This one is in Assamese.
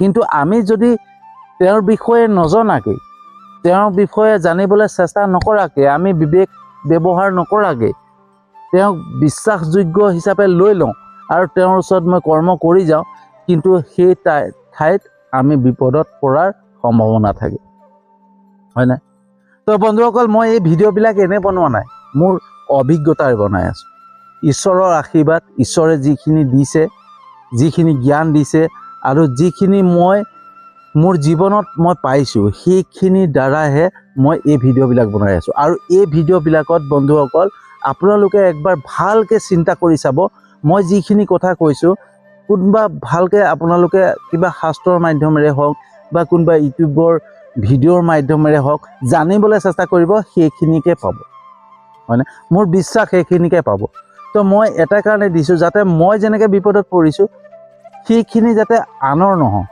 কিন্তু আমি যদি তেওঁৰ বিষয়ে নজনাকৈ, তেওঁৰ বিষয়ে জানিবলৈ চেষ্টা নকৰাকৈ, আমি বিবেক ব্যৱহাৰ নকৰাকৈ তেওঁক বিশ্বাসযোগ্য হিচাপে লৈ লওঁ আৰু তেওঁৰ ওচৰত মই কৰ্ম কৰি যাওঁ, কিন্তু সেই ঠাইত আমি বিপদত পৰাৰ সম্ভাৱনা থাকে, হয়নে? তো বন্ধুসকল, মই এই ভিডিঅ'বিলাক এনেই বনোৱা নাই, মোৰ অভিজ্ঞতাৰে বনাই আছোঁ। ঈশ্বৰৰ আশীৰ্বাদ, ঈশ্বৰে যিখিনি দিছে, যিখিনি জ্ঞান দিছে আৰু যিখিনি মই মোৰ জীৱনত মই পাইছোঁ, সেইখিনিৰ দ্বাৰাহে মই এই ভিডিঅ'বিলাক বনাই আছোঁ। আৰু এই ভিডিঅ'বিলাকত বন্ধুসকল আপোনালোকে একবাৰ ভালকৈ চিন্তা কৰি চাব, মই যিখিনি কথা কৈছোঁ, কোনোবা ভালকৈ আপোনালোকে কিবা শাস্ত্ৰৰ মাধ্যমেৰে হওক বা কোনোবা ইউটিউবৰ ভিডিঅ'ৰ মাধ্যমেৰে হওক জানিবলৈ চেষ্টা কৰিব, সেইখিনিকে পাব, হয়নে? মোৰ বিশ্বাস সেইখিনিকে পাব। তো মই এটা কাৰণে দিছোঁ, যাতে মই যেনেকৈ বিপদত পৰিছোঁ সেইখিনি যাতে আনৰ নহয়।